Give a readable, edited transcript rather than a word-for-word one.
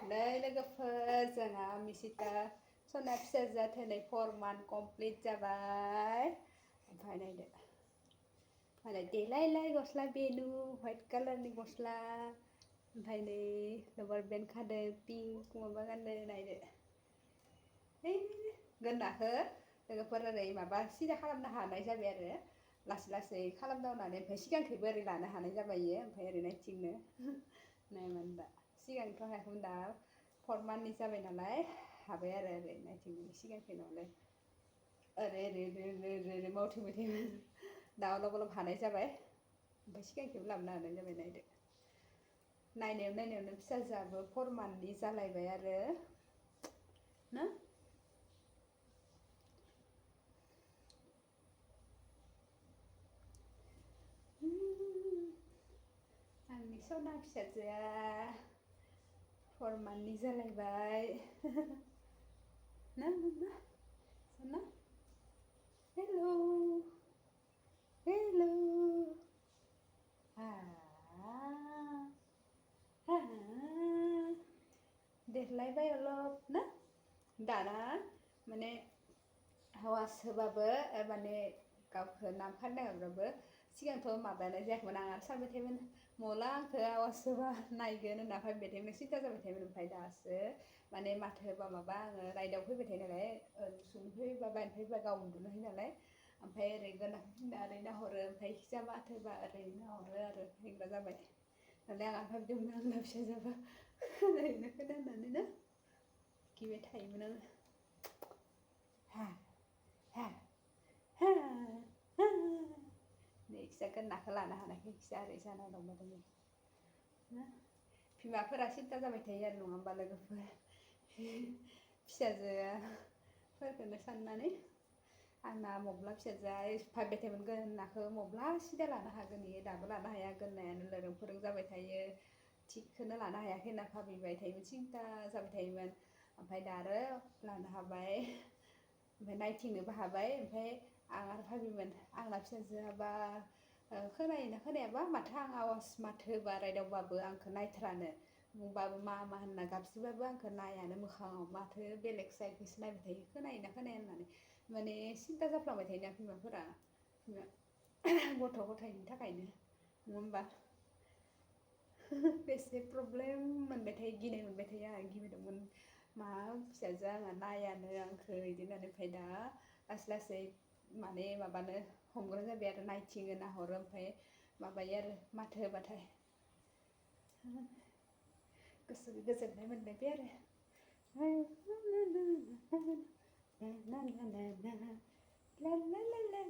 नै लोगोफोर जोंहा मिसिता सना फिसाजोआ दिनै 4 month कमप्लिट जाबाय ओमफ्राय नायदो मालाय देलायलाय गस्ला बेनु व्हाइट कालारनि गस्ला ओमफ्राय नै रबार बेन्ड खादों पिंक माबा गानदों नायदो गोननाखौ लोगोफोर ओरै माबा सिदा खालामनो हानाय जाबाय आरो लासै लासै खालामदावनानै ओमफ्राय सिगांखैबो ओरै लानो हानाय जाबाय इयो ओमफ्राय ओरै नायथिंनो नायमोन दा सिगांथ' हायाखैमोन दा 4 monthनि जाबाय नालाय हाबाय आरो ओरै नायथिंनो सिगांखै नङालाय ओरै ओरै ओरै ओरै ओरै ओरै मावथिंबाय थायोमोन दा अलप अलप हानाय जाबाय ओमफ्राय सिगांखैबो लाबोनो हानाय जाबाय नायदो नायनायावनो फिसाजोआबो 4 monthनि जालायबाय आरो ना आंनि सना फिसाजोआ 4 monthनि जालायबाय ना सना हेलौ हेलौ देरलायबाय अलप ना दाना माने आवाज होबाबो माने गावखौ नाम नागिरबाबो सिगांथ' माबानाय जायाखैमोन आं सानबाय थायोमोन मला आंखौ आवाज होबा नायगोन होनना फैबाय थायोमोन सिन्था जाबाय थायोमोन ओमफ्राय दासो माने माथो होबा माबा आङो राइडआव फैबाय थायो नालाय संफैबा बायनोफैबा गाव उन्दुनो होयो नालाय ओमफ्राय ओरै गोनांथिना ओरै नाहरो ओमफ्राय खिजा माथो होबा ओरै नाहरो आरो हेंग्रा जाबाय नालाय आं भाबिदोंमोन आंना फिसाजोआबो ओरैनो खोनानानैनो गिबाय थायोमोन आङो नेक्स्टआ गोननाखौ लानो हानायखाय खिजा ओरै जाना दंबा दङ बिमाफोरा सिन्था जाबाय थायो आरो नङा होमबा लोगोफोर फिसाजोफोरखौनो साननानै आंना मब्ला फिसाजोआ भाबिबाय थायोमोन गोननाखौ मब्ला सिदा लानो हागोन इयो दाबो लानो हाया गोननायानो लोरों फोरों जाबाय थायो थिगखौनो लानो हायाखै होनना भाबिबाय थायोमोन सिन्था जाबाय थायोमोन ओमफ्राय दा आरो लानो हाबाय ओमफ्राय नायथिंनोबो हाबाय ओमफ्राय आं आरो भाबियोमोन आंना फिसाजोआबा खोनायोना खोनायाबा माथो आं आवाज माथो होबा रायदावबाबो आंखौ नायथारानो बुंबाबो मा होनना गाबज्रिबाबो आंखौ नायानो मोखाङाव माथो बेलेग साइडखौसो नायबाय थायो खोनायोना खोनाया होननानै माने सिन्था जाफ्लांबाय थायोना बिमाफोरा गथ' गथायनि थाखायनो नङा होमबा बेसे प्रब्लेम मोनबाय थायो गिनाय मोनबाय थायो आंहा गिबाय दंमोन मा फिसाजोआ आंहा नायानो आंखौ बिदि होननानै ओमफ्राय दा लासै लासै माने माबानो हमग्रा जाबाय आरो नायथिङो नाहरो ओमफ्राय माबायो आरो माथो होबाथाय गोसोखौ गोजोननाय मोनलायबाय आरो ला ला ला ला